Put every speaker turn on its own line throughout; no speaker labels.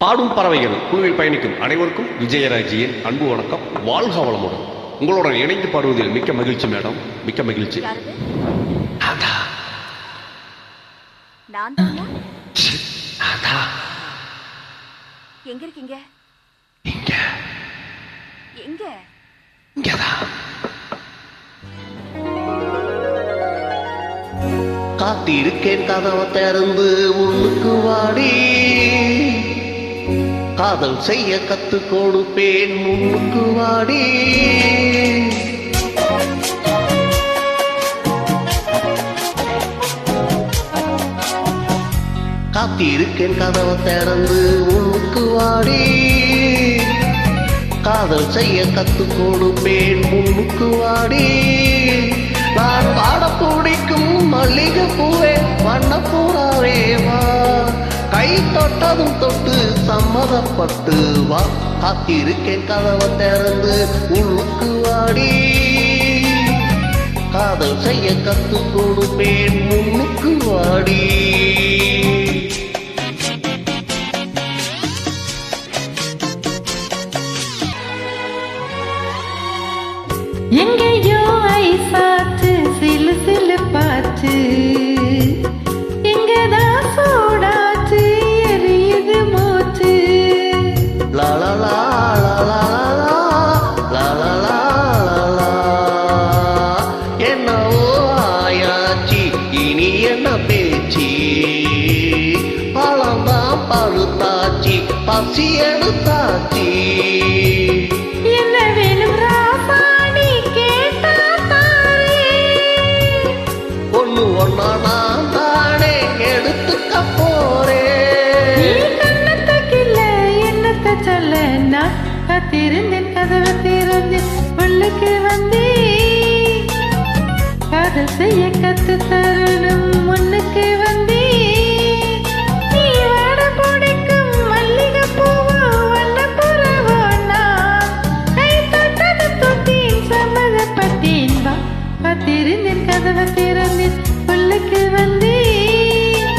பாடும் பறவைகள் குழுவில் பயணிக்கும் அனைவருக்கும் விஜயராஜியின் அன்பு வணக்கம். வாழ்க வளமுடன். உங்களுடன் இணைந்து பாடுவதில் மிக்க மகிழ்ச்சி மேடம், மிக்க மகிழ்ச்சி.
எங்க இருக்கீங்க?
இங்க
எங்க?
இங்கதான். காத்திருக்கேன் கதவை திறந்து உள்ளுக்கு வாடி, காதல் செய்ய கத்து கொடுப்பேன் முன்னுக்கு வாடி. காத்திருக்கேன் கதவை திறந்து உள்ளுக்கு வாடி, காதல் செய்ய கத்து கொடுப்பேன் முன்னுக்கு வாடி. நான் பாட பிடிக்கும் மல்லிகை பூவே வண்ணப்பூராவே வா, கை தொட்டதும் தொட்டு சம்மதப்பட்டு வா. காத்திருக்கேன் கதவை திறந்து உள்ளுக்கு வாடி, காதல் செய்ய கத்து கொடுப்பேன் முன்னுக்கு வாடி.
எங்கேயோ ஐசாச்சு சிலு சிலு பாச்சு, இங்கதான் சூடாச்சு எரியுது மூச்சு.
லாலலா லாலலா லாலலா லாலலா, என்னவோ ஆயாச்சி இனி என்ன பேச்சு, பழம்தான் பழுத்தாச்சி பசி எடுத்தாச்சி.
என்ன வேணும் ராசாணி கேட்டா தாரே,
ஒண்ணு ஒன்னா நான் தானே எடுத்துக்க போறேன்.
நீ கண்ணத்துக்கில்ல என்னத்த சொல்ல, நான் காத்திருந்தேன் கதவை திறந்தேன் உள்ளுக்கு வந்தேன், காதல் செய்ய கத்து தரணும் முன்னுக்கு வந்தேன். நீ வாட பிடிக்கும் மல்லிகை பூவோ வண்ணப்புறவோ, நான் கை தொட்டது தொட்டேன் சம்மதப்பட்டேன் வா. காத்திருந்தேன் கதவை திறந்தேன் உள்ளுக்கு வந்தேன்,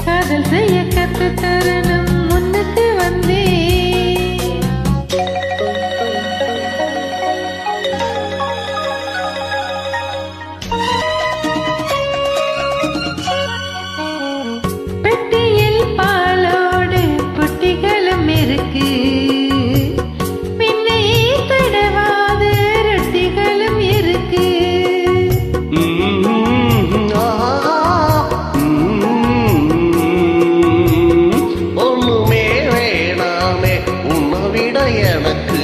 காதல் செய்ய கத்து தரணும் முன்னுக்கு வந்தேன். பெட்டியில் பாலோடு புட்டிகளும் இருக்கு, பின்னே தடவாத ரொட்டிகளும் இருக்கு.
ஒண்ணுமே வேணாமே உன்னை விட எனக்கு,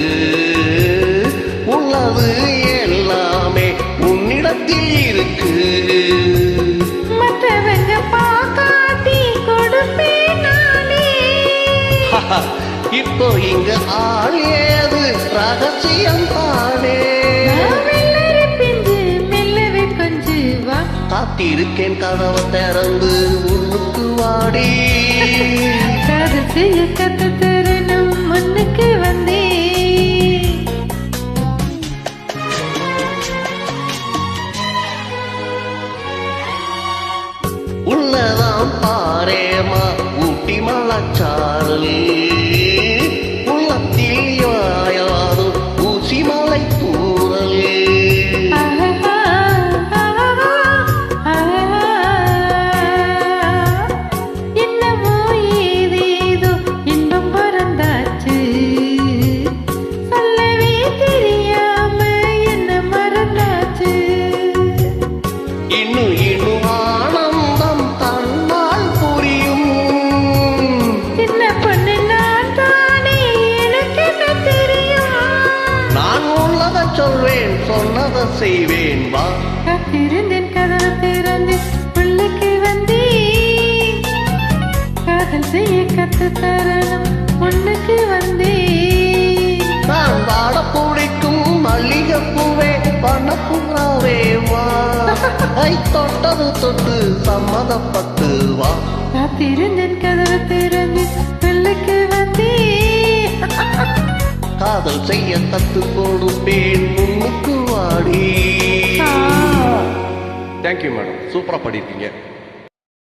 உள்ளது எல்லாமே உன்னிடத்தில் இருக்கு.
மற்றவங்க பாக்காட்டி கொடுப்பேன் நானே,
இப்போ இங்க ஆள் ஏது ரகசியம் தானே.
வெள்ளரி பிஞ்சு மெல்லவே கொஞ்சு வா.
காத்திருக்கேன் கதவை திறந்து உள்ளுக்கு வாடி,
காதல் செய்ய கத்து தரணும் முன்னுக்கு வந்தேன்.
உள்ளதாம் பாரேமா ஊட்டி மலச்சாரல், உள்ளத்தில் யாரும் ஊசி மலை தூரல்.
என்னமோ ஏதேதோ இன்பம் பிறந்தாச்சு, சொல்லவே தெரியாம என்ன மறந்தாச்சு.
இன்னும் இன்னும் ஆனந்தம் தன்னால் புரியும்,
சின்ன பொண்ணு நான் தானே எனக்கு என்ன தெரியும்.
நான் உள்ளதை சொல்வேன் சொன்னதை செய்வேன் வா.
காத்திருந்தேன் கதவை திறந்து உள்ளுக்கு வந்தேன், காதல் செய்ய கத்து தரணும் முன்னுக்கு வந்தேன்.
நான் வாட பிடிக்கும் மல்லிகை பூவே பண்ணப்பூராவே வா, கை தொட்டது தொட்டு சம்மதப்பட்டு வா.
காத்திருந்தேன் கதவை திறந்து உள்ளுக்கு வந்தேன்,
காதல் செய்ய கத்து கொடுப்பேன் முன்னுக்கு வாடி. தேங்க்யூ மேடம், சூப்பரா படிப்பீங்க.